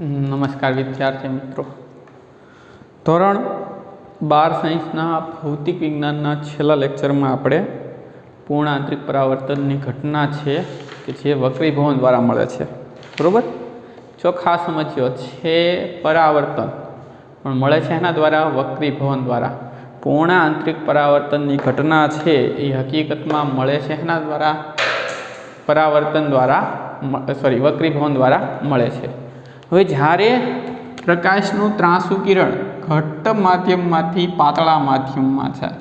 નમસ્કાર વિદ્યાર્થી મિત્રો, ધોરણ 12 સાયન્સના ભૌતિક વિજ્ઞાનના છેલ્લા લેક્ચરમાં આપણે પૂર્ણ આંતરિક પરાવર્તનની ઘટના છે કે જે વક્રીભવન દ્વારા મળે છે. બરાબર, જો ખાસ સમજ્યો છે પરાવર્તન પણ મળે છે એના દ્વારા, વક્રીભવન દ્વારા. પૂર્ણ આંતરિક પરાવર્તનની ઘટના છે એ હકીકતમાં મળે છે એના દ્વારા, પરાવર્તન દ્વારા વક્રીભવન દ્વારા મળે છે. હવે જ્યારે પ્રકાશનું ત્રાંસુ કિરણ ઘટ્ટ માધ્યમમાંથી પાતળા માધ્યમમાં જાય,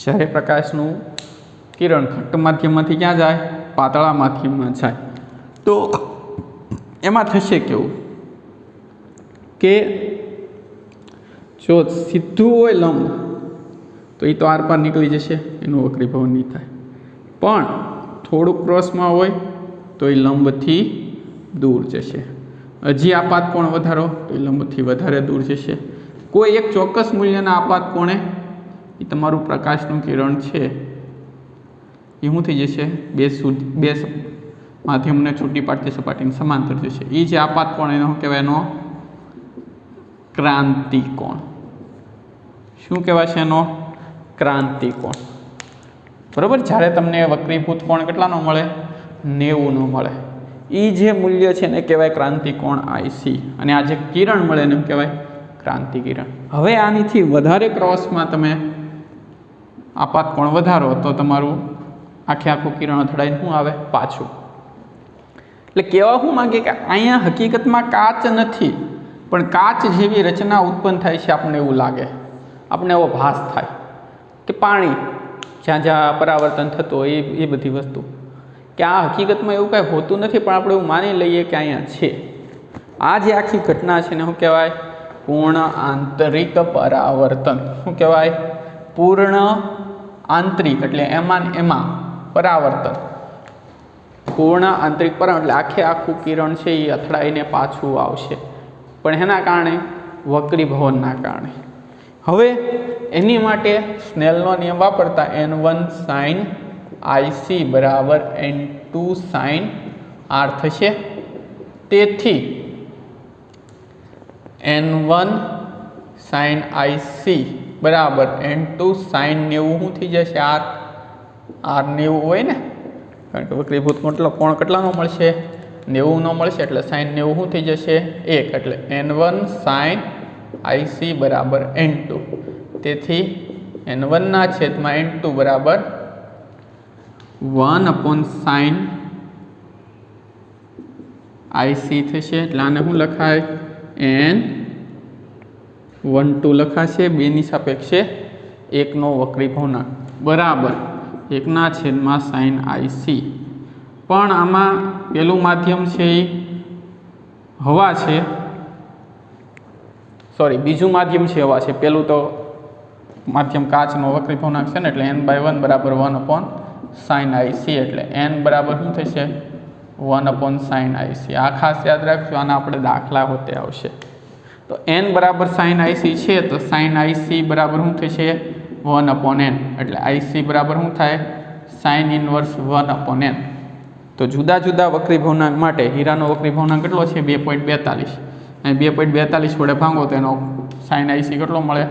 જ્યારે પ્રકાશનું કિરણ ઘટ્ટ માધ્યમમાંથી ક્યાં જાય? પાતળા માધ્યમમાં જાય, તો એમાં થશે કેવું કે જો સીધું હોય લંબ તો એ તો આર પાર નીકળી જશે, એનું વક્રીભવન નહીં થાય. પણ થોડુંક ક્રોસમાં હોય તો એ લંબથી દૂર જશે. હજી આપાત કોણ વધારો તો એ લંબથી વધારે દૂર જશે. કોઈ એક ચોક્કસ મૂલ્યના આપાત કોણે એ તમારું પ્રકાશનું કિરણ છે એ શું થઈ જશે? બે માધ્યમને છૂટી પાડતી સપાટીને સમાંતર જશે. એ જે આપાત કોણ એનો શું કહેવાય? એનો ક્રાંતિકોણ. શું કહેવાશે? એનો ક્રાંતિકોણ. બરાબર. જ્યારે તમને વક્રીભૂત કોણ કેટલાનો મળે? 90 નો મળે. એ જે મૂલ્ય છે એને કહેવાય ક્રાંતિકોણ IC, અને આ જે કિરણ મળે એને કહેવાય ક્રાંતિકિરણ. હવે આનીથી વધારે ક્રોસમાં તમે આપાત કોણ વધારો તો તમારું આખું કિરણ અથડાઈને શું આવે? પાછું. એટલે કહેવા શું માંગે કે અહીંયા હકીકતમાં કાચ નથી, પણ કાચ જેવી રચના ઉત્પન્ન થાય છે. આપણને એવું લાગે, આપણને એવો ભાસ થાય કે પાણી જ્યાં જ્યાં પરાવર્તન થતું હોય એ બધી વસ્તુ, કે આ હકીકતમાં એવું કાંઈ હોતું નથી, પણ આપણે એવું માની લઈએ કે અહીંયા છે. આ જે આખી ઘટના છે ને શું કહેવાય? પૂર્ણ આંતરિક પરાવર્તન. શું કહેવાય? પૂર્ણ આંતરિક એટલે એમાં પરાવર્તન. પૂર્ણ આંતરિક પરાવર્તન એટલે આખું કિરણ છે એ અથડાઈને પાછું આવશે, પણ એના કારણે વક્રીભવનના કારણે. હવે એની માટે સ્નેલનો નિયમ વાપરતા n1 sin IC બરાબર n2 sin R થશે. તેથી n1 sin IC બરાબર n2 sin 90 શું થઈ જશે? R 90 હોય ને, કારણ કે વક્રીભૂત કોણ કેટલાનો મળશે? 90 નો મળશે. એટલે sin 90 શું થઈ જશે? 1. એટલે n1 sin IC બરાબર n2. તેથી n1 ના છેદમાં n2 બરાબર 1/sin IC થશે. એટલે આને શું લખાય? n12 લખાશે. 2 ની સાપેક્ષે 1 નો વક્રીભવનાંક બરાબર 1/sin IC. પણ આમાં પેલું માધ્યમ છે એ હવા છે, બીજું માધ્યમ છે હવા છે. પેલું તો માધ્યમ કાચનો વક્રીભવનાંક છે ને, એટલે n/1 બરાબર 1/sin IC. એટલે n બરાબર શું થશે? 1/sin IC. આ ખાસ યાદ રાખજો, આના આપણે દાખલા હોતે આવશે. તો n બરાબર sin IC છે, તો sin IC બરાબર શું થશે? 1/n. એટલે IC બરાબર શું થાય? sin inverse 1/n. તો જુદા જુદા વક્રીભવનાંક માટે હીરાનો વક્રીભવનાંક કેટલો છે? 2.42. અને 2.42 વડે ભાંગો તો એનો sin IC કેટલો મળે?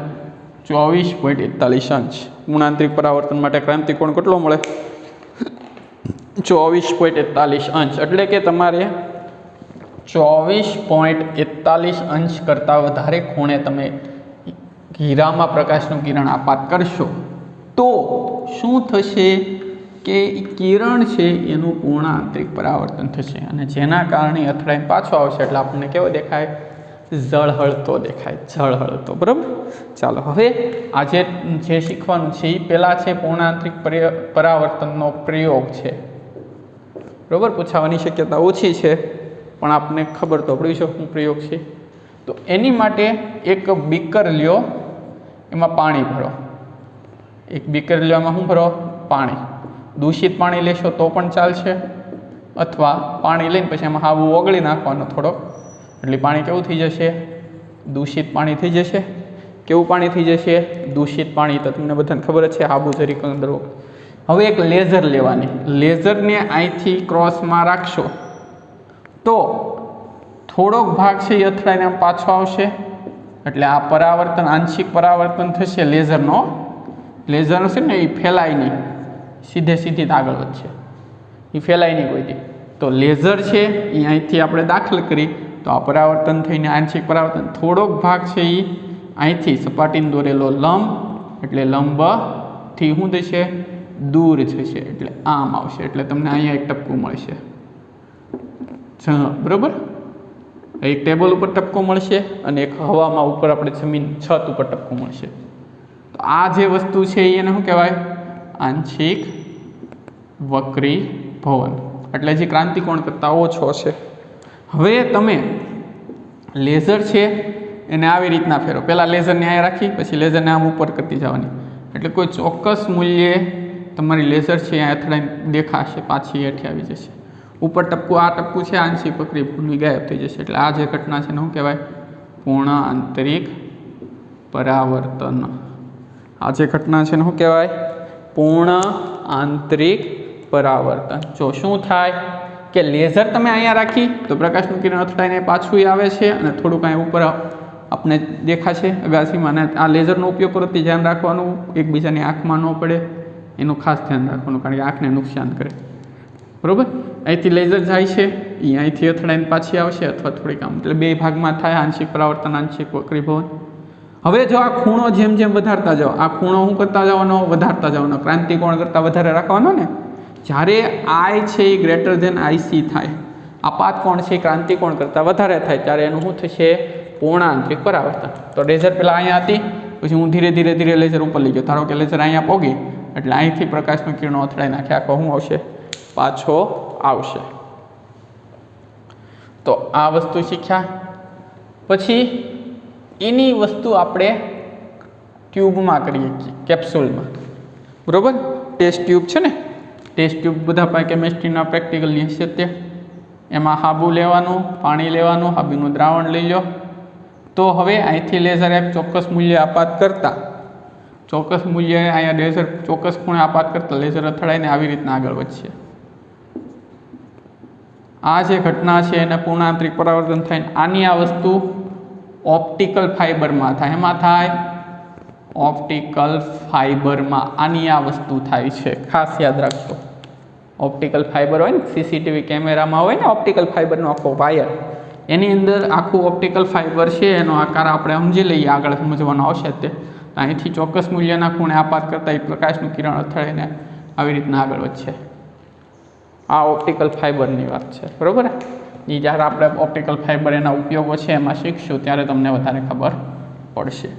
24.41 અંશ. પૂર્ણાંતરિક પરાવર્તન માટે ક્રાંતિકોણ કેટલો મળે? 24.41 અંશ. એટલે કે તમારે 24.41 અંશ કરતાં વધારે ખૂણે તમે હીરામાં પ્રકાશનું કિરણ આપાત કરશો તો શું થશે કે કિરણ છે એનું પૂર્ણ આંતરિક પરાવર્તન થશે, અને જેના કારણે અથડાઈને પાછો આવશે. એટલે આપણને કેવો દેખાય? ઝળહળતો દેખાય, ઝળહળતો. બરાબર. ચાલો, હવે આજે જે શીખવાનું છે એ પહેલાં છે પૂર્ણ આંતરિક પરાવર્તનનો પ્રયોગ છે. બરાબર. પૂછાવાની શક્યતા ઓછી છે, પણ આપને ખબર તો પડી છે શું પ્રયોગ છે. તો એની માટે એક બીકર લ્યો, એમાં પાણી ભરો. એક બીકર લ્યો, એમાં શું ભરો? પાણી. દૂષિત પાણી લેશો તો પણ ચાલશે, અથવા પાણી લઈને પછી એમાં હાબુ ઓગળી નાખવાનો થોડોક, એટલે પાણી કેવું થઈ જશે? દૂષિત પાણી થઈ જશે. કેવું પાણી થઈ જશે? દૂષિત પાણી. તો તમને બધાને ખબર જ છે, હાબુ જરીક અંદર. હવે એક લેઝર લેવાની. લેઝરને અહીંથી ક્રોસમાં રાખશો તો થોડોક ભાગ છે એ અથડાઈને આમ પાછો આવશે, એટલે આ પરાવર્તન, આંશિક પરાવર્તન થશે લેઝરનો. લેઝર છે ને એ ફેલાય નહીં, સીધી જ આગળ વધશે, એ ફેલાય નહીં કોઈથી. તો લેઝર છે એ અહીંથી આપણે દાખલ કરી તો આ પરાવર્તન થઈને આંશિક પરાવર્તન, થોડોક ભાગ છે એ અહીંથી સપાટીને દોરેલો લંબ, એટલે લંબથી શું થશે, દૂર જશે, એટલે આમ આવશે, એટલે તમને અહીંયા એક ટપકું મળશે. બરાબર, એક ટેબલ ઉપર ટપકો મળશે અને એક હવામાં ઉપર આપણે જમીન છત ઉપર ટપકો મળશે. તો આ જે વસ્તુ છે એને શું કહેવાય, આંશિક વક્રીભવન, એટલે જે ક્રાંતિકોણ કરતાં ઓછો છે. હવે તમે લેઝર છે એને આવી રીતના ફેરો, પહેલાં લેઝરને અહીંયા રાખી પછી લેઝરને આમ ઉપર કરતી જવાની, એટલે કોઈ ચોક્કસ મૂલ્યે તમારી લેઝર છે અહીંયા અથડાઈને દેખાશે, પાછી હેઠે આવી જશે. ઉપર ટપકું, આ ટપકું છે આંશિક વક્રીભવન, ગાયબ થઈ જશે. એટલે આ જે ઘટના છે એને શું કહેવાય, પૂર્ણ આંતરિક પરાવર્તન. આ જે ઘટના છે એને શું કહેવાય, પૂર્ણ આંતરિક પરાવર્તન. જો શું થાય કે લેઝર તમે અહીંયા રાખી તો પ્રકાશનું કિરણ અથડાઈને પાછું આવે છે અને થોડુંક અહીંયા ઉપર આપણે દેખાશે અગાસીમાં. અને આ લેઝરનો ઉપયોગ કરો તે ધ્યાન રાખવાનું, એકબીજાની આંખમાં ન પડે એનું ખાસ ધ્યાન રાખવાનું, કારણ કે આંખને નુકસાન કરે. બરાબર, અહીંથી લેઝર જાય છે એ અહીંથી અથડાઈને પાછી આવશે અથવા થોડીક આમ, એટલે બે ભાગમાં થાય આંશિક પરાવર્તન, આંશિક વક્રીભવન. હવે જો આ ખૂણો જેમ જેમ વધારતા જાઓ, આ ખૂણો શું કરતા જવાનો, વધારતા જવાનો, ક્રાંતિકોણ કરતાં વધારે રાખવાનો ને. જ્યારે આઈ છે એ ગ્રેટર ધેન આઈસી થાય, આપાત કોણ છે એ ક્રાંતિકોણ કરતાં વધારે થાય, ત્યારે એનું શું થશે, પૂર્ણ આંતરિક પરાવર્તન. તો લેઝર પહેલાં અહીંયા હતી, પછી હું ધીરે ધીરે લેઝર ઉપર લઈ ગયો, ધારો કે લેઝર અહીંયા પોગી, એટલે અહીંથી પ્રકાશનું કિરણો અથડાઈ નાખે, આખો શું આવશે, પાછો આવશે. તો આ વસ્તુ શીખ્યા. પછી એની વસ્તુ આપણે ટ્યુબમાં કરીએ છીએ, કેપ્સ્યુલમાં. બરાબર, ટેસ્ટ ટ્યુબ છે ને, ટેસ્ટ ટ્યુબ બધા પાસે કેમેસ્ટ્રીના પ્રેક્ટિકલની હશે તે. એમાં હાબુ લેવાનું, પાણી લેવાનું, હાબુનું દ્રાવણ લઈ લો. તો હવે અહીંથી લેઝર એક ચોક્કસ મૂલ્ય આપાત કરતા, ચોક્કસ મૂલ્ય અહીંયા લેઝર ચોક્કસ ખૂણે આપાત કરતા લેઝર અથડાઈને આવી રીતના આગળ વધશે. આ જે ઘટના છે એને પૂર્ણ આંતરિક પરાવર્તન થાય. આની આ વસ્તુ ઓપ્ટિકલ ફાઇબરમાં થાય. એમાં થાય ઓપ્ટિકલ ફાઇબરમાં આની આ વસ્તુ થાય છે, ખાસ યાદ રાખજો. ઓપ્ટિકલ ફાઇબર હોય ને, સીસીટીવી કેમેરામાં હોય ને ઓપ્ટિકલ ફાઇબરનો આખો વાયર, એની અંદર આખું ઓપ્ટિકલ ફાઇબર છે, એનો આકાર આપણે સમજી લઈએ, આગળ સમજવાનો આવશે તે. અહીંથી ચોક્કસ મૂલ્યના ખૂણે આપાત કરતાં એ પ્રકાશનું કિરણ અથડાઈને આવી રીતના આગળ વધશે. આ ઓપ્ટિકલ ફાઇબરની વાત છે. બરાબર, એ જ્યારે આપણે ઓપ્ટિકલ ફાઇબર એના ઉપયોગો છે એમાં શીખશું ત્યારે તમને વધારે ખબર પડશે.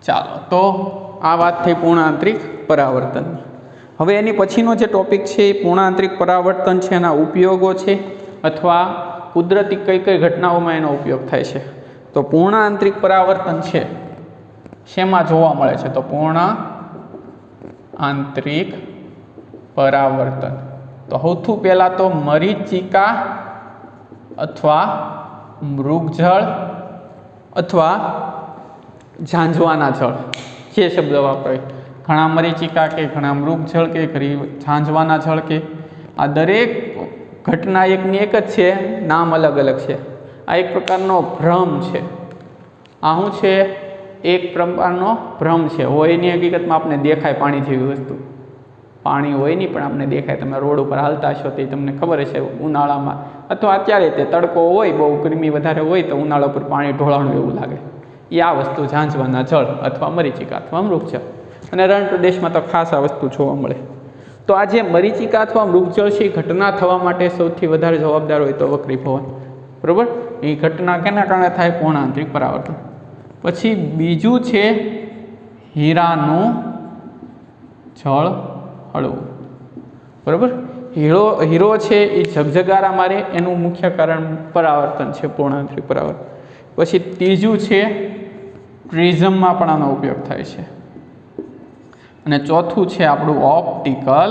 ચાલો, તો આ વાત થઈ પૂર્ણ આંતરિક પરાવર્તનની. હવે એની પછીનો જે ટોપિક છે એ પૂર્ણ આંતરિક પરાવર્તન છે, એના ઉપયોગો છે, અથવા કુદરતી કઈ કઈ ઘટનાઓમાં એનો ઉપયોગ થાય છે. તો પૂર્ણ આંતરિક પરાવર્તન છે શેમાં જોવા મળે છે, તો પૂર્ણ આંતરિક પરાવર્તન તો સૌથી પહેલાં તો મરીચિકા અથવા મૃગજળ અથવા ઝાંઝવાના જળ, જે શબ્દ વાપરાય, ઘણા મરીચિકા કે ઘણા મૃગજળ કે ઘણી ઝાંઝવાના જળ કે, આ દરેક ઘટના એકની એક જ છે, નામ અલગ અલગ છે. આ એક પ્રકારનો ભ્રમ છે. આ શું છે, એક પ્રકારનો ભ્રમ છે. હોય એની હકીકતમાં આપણે દેખાય પાણી જેવી વસ્તુ, પાણી હોય નહીં પણ આપણે દેખાય. તમે રોડ ઉપર હાલતા છો તે તમને ખબર હશે ઉનાળામાં અથવા અત્યારે તે તડકો હોય, બહુ ગરમી વધારે હોય તો ઉનાળા ઉપર પાણી ઢોળાણું એવું લાગે. એ આ વસ્તુ ઝાંઝવાના જળ અથવા મરીચિકા અથવા મૃગજળ. અને રણ પ્રદેશમાં તો ખાસ આ વસ્તુ જોવા મળે. તો આ જે મરીચિકા અથવા મૃગજળ છે એ ઘટના થવા માટે સૌથી વધારે જવાબદાર હોય તો વક્રીભવન. બરાબર, એ ઘટના કેના કારણે થાય, પૂર્ણ આંતરિક પરાવર્તન. પછી બીજું છે હીરાનું જળ હળવું. બરાબર, હીરો છે એ ઝગઝગારા મારે, એનું મુખ્ય કારણ પરાવર્તન છે, પૂર્ણ આંતરિક પરાવર્તન. પછી ત્રીજું છે પ્રિઝમમાં પણ આનો ઉપયોગ થાય છે. અને ચોથું છે આપણું ઓપ્ટિકલ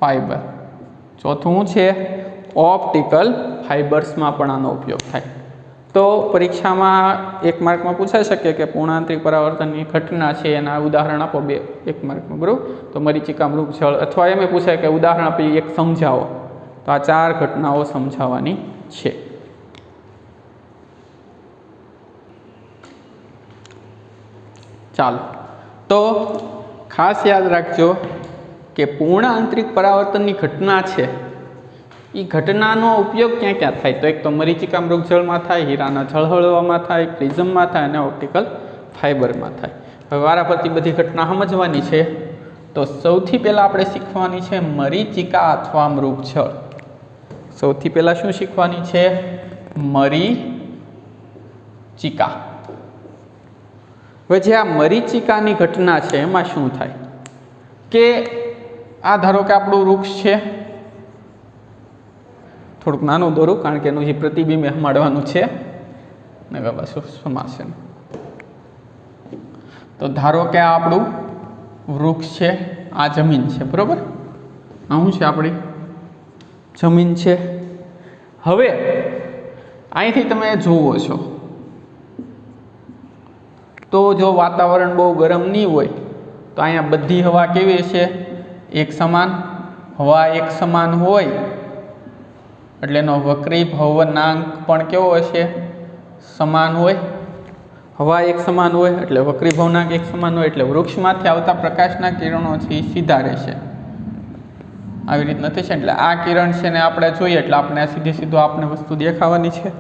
ફાઇબર. ચોથું છે ઓપ્ટિકલ ફાઇબર્સમાં પણ આનો ઉપયોગ થાય. તો પરીક્ષામાં 1 માર્કમાં પૂછાઈ શકે કે પૂર્ણ આંતરિક પરાવર્તનની ઘટના છે એના ઉદાહરણ આપો, 1 માર્કમાં. બરાબર, તો મરીચિકા મૃગજળ, અથવા એમ પૂછાય કે ઉદાહરણ આપી એક સમજાવો. તો આ 4 ઘટનાઓ સમજાવવાની છે. ચાલો, તો ખાસ યાદ રાખજો કે પૂર્ણ આંતરિક પરાવર્તનની ઘટના છે એ ઘટનાનો ઉપયોગ ક્યાં ક્યાં થાય? તો એક તો મરીચિકા મૃગજળમાં થાય, હીરાના ઝળહળવામાં થાય, પ્રિઝમમાં થાય અને ઓપ્ટિકલ ફાઇબરમાં થાય. હવે વારાફરતી બધી ઘટના સમજવાની છે. તો સૌથી પહેલાં આપણે શીખવાની છે મરીચિકા અથવા મૃગજળ. સૌથી પહેલાં શું શીખવાની છે? મરીચિકા. હવે જે આ મરીચિકાની ઘટના છે એમાં શું થાય કે આ ધારો કે આપણું વૃક્ષ છે, થોડુંક નાનું દોરું કારણ કે એનું જે પ્રતિબિંબ હમાડવાનું છે ને પાછું સમાશે. તો ધારો કે આ આપણું વૃક્ષ છે, આ જમીન છે, બરોબર? આ શું છે? આપણી જમીન છે. હવે અહીંથી તમે જુઓ છો તો જો વાતાવરણ બહુ ગરમ નહીં હોય તો અહીંયા બધી હવા કેવી છે? એક સમાન. હવા એક સમાન હોય એટલે એનો વક્રીભવનાંક પણ કેવો હશે? સમાન હોય. હવા એક સમાન હોય એટલે વક્રીભવનાંક એક સમાન હોય એટલે વૃક્ષમાંથી આવતા પ્રકાશના કિરણો છે એ સીધા રહેશે. આવી રીત નથી છે. એટલે આ કિરણ છે ને આપણે જોઈએ એટલે આપણે સીધું આપણે વસ્તુ દેખાવાની છે.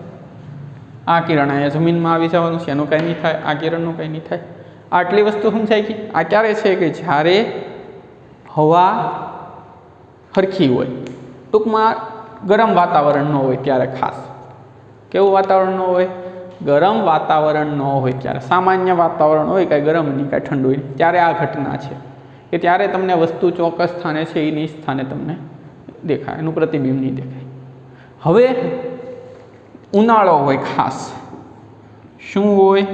આ કિરણ અહીંયા જમીનમાં આવી જવાનું છે, એનું કંઈ નહીં થાય. આ કિરણનું કંઈ નહીં થાય. આટલી વસ્તુ સમજાય ગઈ. આ ક્યારે છે કે જ્યારે હવા સરખી હોય, ટૂંકમાં ગરમ વાતાવરણ ન હોય ત્યારે. ખાસ કેવું વાતાવરણ ન હોય? ગરમ વાતાવરણ ન હોય ત્યારે. સામાન્ય વાતાવરણ હોય, કાંઈ ગરમ નહીં કાંઈ ઠંડુ નહીં, ત્યારે આ ઘટના છે કે ત્યારે તમને વસ્તુ ચોક્કસ સ્થાને છે એ નિજ સ્થાને તમને દેખાય, એનું પ્રતિબિંબ નહીં દેખાય. હવે ઉનાળો હોય, ખાસ શું હોય?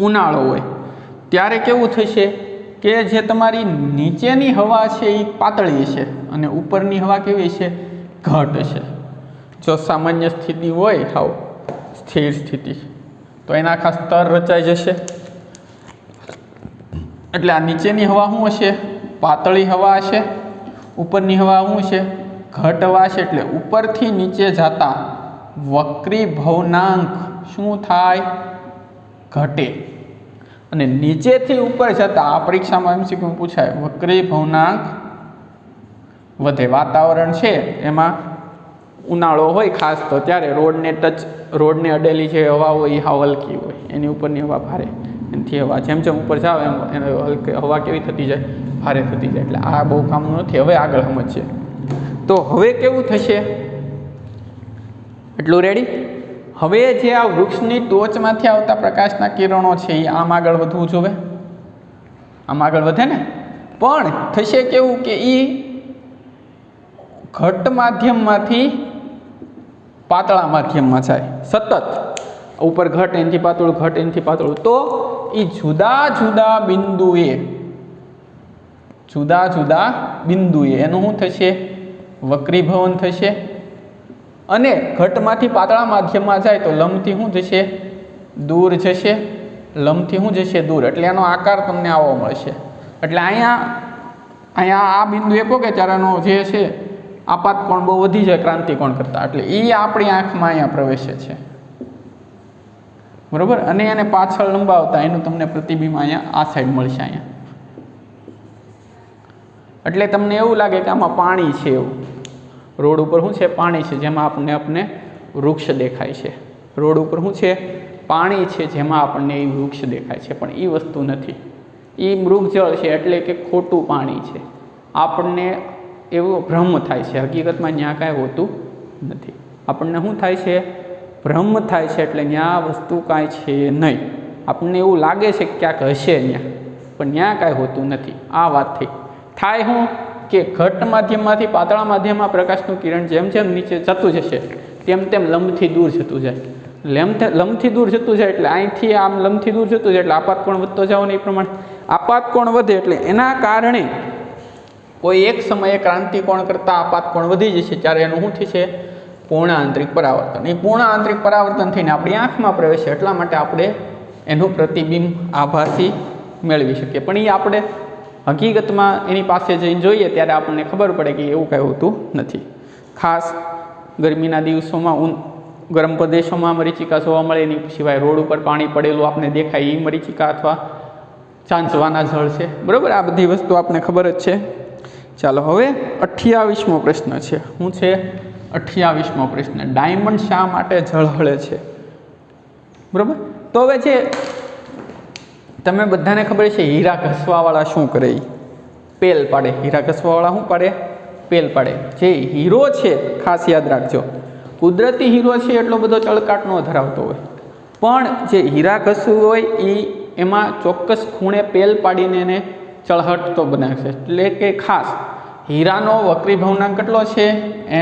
ઉનાળો હોય ત્યારે કેવું થશે કે જે તમારી નીચેની હવા છે એ પાતળી છે અને ઉપરની હવા કેવી છે? ઘટ છે. જો સામાન્ય સ્થિતિ હોય, હાવ સ્થિર સ્થિતિ, તો એના આખા સ્તર રચાઈ જશે. એટલે આ નીચેની હવા શું હશે? પાતળી હવા હશે. ઉપરની હવા શું છે? ઘટ હવા છે. એટલે ઉપરથી નીચે જતા વક્રીભવનાંક શું થાય? ઘટે. અને નીચેથી ઉપર જતા આ પરીક્ષામાં MCQ પૂછાય, વક્રીભવનાંક વધે. વાતાવરણ છે એમાં ઉનાળો હોય ખાસ તો ત્યારે રોડને અડેલી જે હવા હોય એ હાવ હલકી હોય, એની ઉપરની હવા ભારે, એનાથી હવા જેમ જેમ ઉપર જાવ એમ એને હવા કેવી થતી જાય? ભારે થતી જાય. એટલે આ બહુ કામનું નથી. હવે આગળ સમજીએ. તો હવે કેવું થશે? એટલું રેડી? હવે જે આ વૃક્ષની ટોચમાંથી આવતા પ્રકાશના કિરણો છે એ આમ આગળ વધવું જોઈએ. આમ આગળ વધે ને? પણ થશે કેવું કે એ ઘટ માધ્યમમાંથી પાતળા માધ્યમમાં જાય સતત. ઉપર ઘટ એનાથી પાતળું, ઘટ એનાથી પાતળું. તો એ જુદા જુદા બિંદુએ એનું શું થશે? વક્રીભવન થશે. અને ઘટમાંથી પાતળા માધ્યમમાં જાય તો લંબથી શું જશે? દૂર જશે. લંબથી શું જશે? દૂર. એટલે એનો આકાર તમને આવો મળશે. એટલે અહીંયા આ બિંદુ એકો કે ત્યારે એનો જે છે આપાત કોણ બહુ વધી જાય ક્રાંતિકોણ કરતાં. એટલે એ આપણી આંખમાં અહીંયા પ્રવેશે છે, બરોબર? અને એને પાછળ લંબાવતા એનું તમને પ્રતિબિંબ અહીંયા આ સાઈડ મળશે. અહીંયા એટલે તમને એવું લાગે કે આમાં પાણી છે એવું. રોડ ઉપર શું છે? પાણી છે, જેમાં આપણને વૃક્ષ દેખાય છે. રોડ ઉપર શું છે? પાણી છે, જેમાં આપણને એ વૃક્ષ દેખાય છે. પણ એ વસ્તુ નથી. એ મૃગજળ છે એટલે કે ખોટું પાણી છે. આપણને એવો ભ્રમ થાય છે. હકીકતમાં ત્યાં કાંઈ હોતું નથી. આપણને શું થાય છે? ભ્રમ થાય છે. એટલે ત્યાં વસ્તુ કાંઈ છે નહીં. આપણને એવું લાગે છે કે ક્યાંક હશે ત્યાં, પણ ત્યાં કાંઈ હોતું નથી. આ વાત થઈ. થાય શું કે ઘટ માધ્યમમાંથી પાતળા માધ્યમમાં પ્રકાશનું કિરણ જેમ જેમ નીચે જતું જશે તેમ તેમ લંબથી દૂર જતું જાય. લંબથી દૂર જતું જાય એટલે અહીંથી આમ લંબથી દૂર જતું જાય એટલે આપાત કોણ વધતો જાવ ને એ પ્રમાણે આપાત કોણ વધે. એટલે એના કારણે કોઈ એક સમયે ક્રાંતિકોણ કરતાં આપાત કોણ વધી જશે ત્યારે એનું શું થશે? પૂર્ણ આંતરિક પરાવર્તન. એ પૂર્ણ આંતરિક પરાવર્તન થઈને આપણી આંખમાં પ્રવેશે. એટલા માટે આપણે એનું પ્રતિબિંબ આભાસી મેળવી શકીએ. પણ એ આપણે હકીકતમાં એની પાસે જઈને જોઈએ ત્યારે આપણને ખબર પડે કે એવું કાંઈ હોતું નથી. ખાસ ગરમીના દિવસોમાં ગરમ પ્રદેશોમાં મરીચિકા જોવા મળે, એની સિવાય રોડ ઉપર પાણી પડેલું આપણે દેખાય એ મરીચિકા અથવા ચાંચવાના જળ છે. બરાબર, આ બધી વસ્તુ આપણે ખબર જ છે. ચાલો હવે 28મો પ્રશ્ન છે. શું છે 28મો પ્રશ્ન? ડાયમંડ શા માટે ઝળહળે છે? બરાબર, તો હવે જે તમે બધાને ખબર છે હીરા ઘસવાવાળા શું કરે? પેલ પાડે. હીરા ઘસવાવાળા શું પાડે? પેલ પાડે. જે હીરો છે, ખાસ યાદ રાખજો, કુદરતી હીરો છે એટલો બધો ચળકાટ ન ધરાવતો હોય, પણ જે હીરા ઘસવું હોય એમાં ચોક્કસ ખૂણે પેલ પાડીને એને ચળહટતો બનાવશે. એટલે કે ખાસ હીરાનો વક્રીભવનાંક કેટલો છે?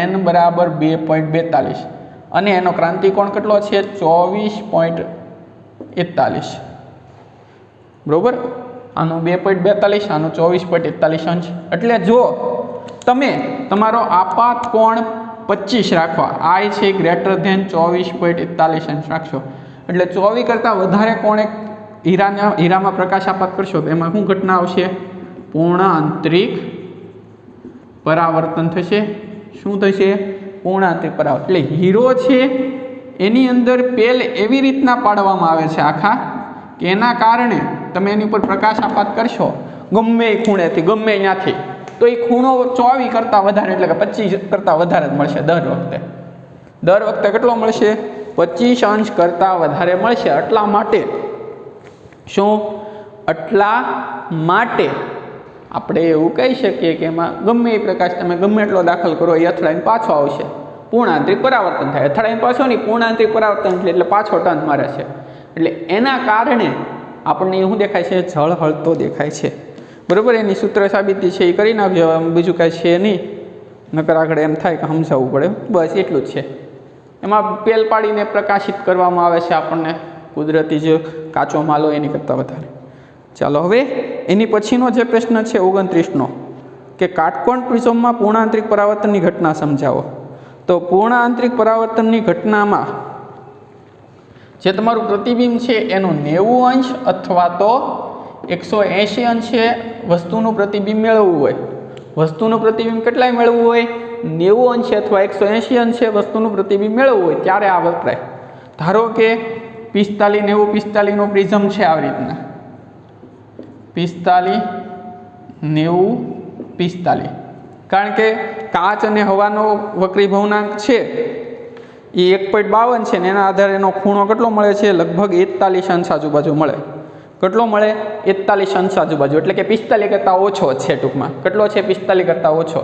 n બરાબર 2.42 અને એનો ક્રાંતિકોણ કેટલો છે? 24.41. બરાબર, આનું 2.42, આનું 24.41 અંશ. એટલે જો તમે તમારો આપાત કોણ 25 રાખવા, I છે ગ્રેટર ધેન 24.41 અંશ રાખશો, એટલે 24 કરતાં વધારે કોણ એક હીરામાં પ્રકાશ આપાત કરશો તો એમાં શું ઘટના આવશે? પૂર્ણ આંતરિક પરાવર્તન થશે. શું થશે? પૂર્ણ આંતરિક પરાવર્તન. એટલે હીરો છે એની અંદર પેલ એવી રીતના પાડવામાં આવે છે આખા કે એના કારણે તમે એની ઉપર પ્રકાશ આપાત કરશો ગમે એ ખૂણેથી, ગમે ત્યાંથી, તો એ ખૂણો 24 કરતાં વધારે, એટલે કે 25 કરતાં વધારે જ મળશે દર વખતે. દર વખતે કેટલો મળશે? 25 અંશ કરતાં વધારે મળશે. એટલા માટે શું? એટલા માટે આપણે એવું કહી શકીએ કે એમાં ગમે એ પ્રકાશ તમે ગમે એટલો દાખલ કરો એ અથડાઈને પાછો આવશે. પૂર્ણાંતરિક પરાવર્તન થાય. અથડાઈને પાછો નહીં, પૂર્ણાંતરિક પરાવર્તન એટલે પાછો ટર્ન મારે છે. એટલે એના કારણે આપણને શું દેખાય છે? ઝળહળતો દેખાય છે. બરાબર, એની સૂત્ર સાબિતી છે એ કરી નાખજો. બીજું કાંઈ છે નહીં, નકર આગળ એમ થાય કે સમજાવવું પડે. બસ એટલું જ છે. એમાં પેલ પાડીને પ્રકાશિત કરવામાં આવે છે આપણને કુદરતી જે કાચો માલ હોય એની કરતાં વધારે. ચાલો હવે એની પછીનો જે પ્રશ્ન છે 29નો, કે કાટકોણ પ્રિઝમમાં પૂર્ણ આંતરિક પરાવર્તનની ઘટના સમજાવો. તો પૂર્ણ આંતરિક પરાવર્તનની ઘટનામાં જે તમારું પ્રતિબિંબ છે એનું 90 અંશ અથવા તો 180 અંશે વસ્તુનું પ્રતિબિંબ મેળવવું હોય. વસ્તુનું પ્રતિબિંબ કેટલાય મેળવવું હોય? 90 અંશે અથવા 180 અંશે વસ્તુનું પ્રતિબિંબ મેળવવું હોય ત્યારે આ વપરાય. ધારો કે 45, 90, 45નો પ્રિઝમ છે આવી રીતના, 45, 90, 45. કારણ કે કાચ અને હવાનો વક્રીભવનાંક છે એ 1.52 છે ને એના આધારે એનો ખૂણો કેટલો મળે છે? લગભગ 41 અંશ આજુબાજુ મળે. કેટલો મળે? 41 અંશ આજુબાજુ. એટલે કે 45 કરતાં ઓછો છે ટૂંકમાં. કેટલો છે? 45 કરતાં ઓછો.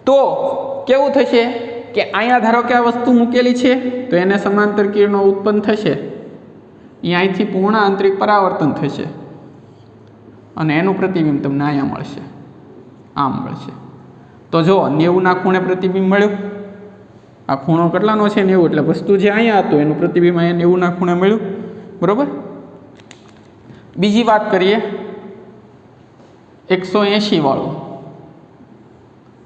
તો કેવું થશે કે અહીંયા ધારો કે આ વસ્તુ મૂકેલી છે તો એને સમાંતર કિરણો ઉત્પન્ન થશે, અહીંયાથી પૂર્ણ આંતરિક પરાવર્તન થશે અને એનું પ્રતિબિંબ તમને અહીંયા મળશે, આમ મળશે. તો જો 90ના ખૂણે પ્રતિબિંબ મળ્યું. આ ખૂણો કેટલાનો છે? 90. એટલે વસ્તુ જે અહીંયા હતું એનું પ્રતિબિંબ અહીંયા 90ના ખૂણે મળ્યું. બરાબર. બીજી વાત કરીએ 180 વાળું.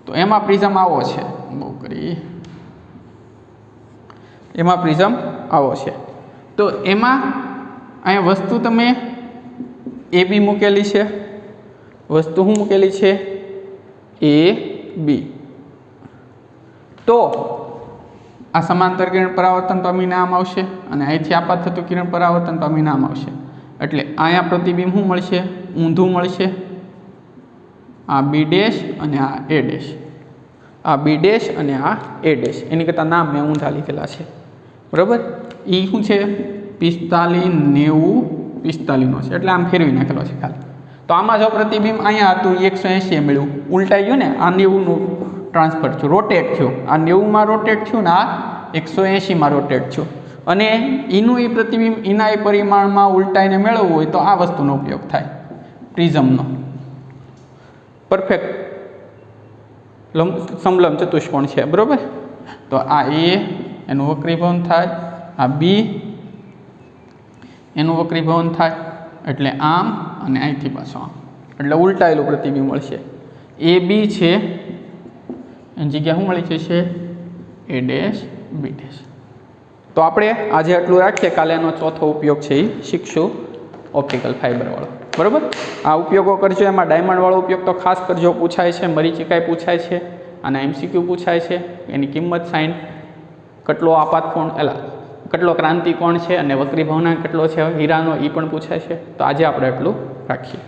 તો એમાં પ્રિઝમ આવો છે. બહુ કરી એમાં પ્રિઝમ આવો છે. તો એમાં અહીંયા વસ્તુ તમે એ બી મૂકેલી છે. વસ્તુ શું મૂકેલી છે? એ બી. તો આ સમાંતર કિરણ પરાવર્તન પામીને આમ આવશે અને અહીંથી આપાત થતું કિરણ પરાવર્તન પામીને આમ આવશે. એટલે અહીંયા પ્રતિબિંબ શું મળશે? ઊંધું મળશે. આ બી ડેશ અને આ એ ડેશ, આ બી ડેશ અને આ એ ડેશ. એની કરતાં નામ મેં ઊંધા લીધેલા છે. બરાબર. એ શું છે? 45, 90, 45નો છે. એટલે આમ ફેરવી નાખેલો છે ખાલી. તો આમાં જો પ્રતિબિંબ અહીંયા હતું 180 મળ્યું, ઉલટાઈ ગયું ને, આ 90નું ટ્રાન્સફર થયું, રોટેટ થયું. આ 90માં રોટેટ થયું ને આ 180માં રોટેટ થયું. અને એનું એ પ્રતિબિંબ એના એ પરિમાણમાં ઉલટાઈને મેળવવું હોય તો આ વસ્તુનો ઉપયોગ થાય, પ્રિઝમનો. પરફેક્ટ સમલંબ ચતુષ્કોણ છે. બરાબર. તો આ એ એનું વક્રીભવન થાય, આ બી એનું વક્રીભવન થાય, એટલે આમ અને અહીંથી પાછો આમ, એટલે ઉલટાયેલું પ્રતિબિંબ મળશે. એ બી છે એની જગ્યા શું મળી જશે? A dash B dash. તો આપણે આજે આટલું રાખીએ. કાલે એનો ચોથો ઉપયોગ છે એ શીખશું, ઓપ્ટિકલ ફાઇબરવાળો. બરાબર, આ ઉપયોગો કરજો. એમાં ડાયમંડવાળો ઉપયોગ તો ખાસ કરજો, પૂછાય છે. મરીચિકાઈ પૂછાય છે અને MCQ પૂછાય છે. એની કિંમત સાઈન, કેટલો આપાત કોણ કેટલો ક્રાંતિ કોણ છે અને વક્રી ભવનાંક કેટલો છે હીરાનો, એ પણ પૂછાય છે. તો આજે આપણે એટલું રાખીએ.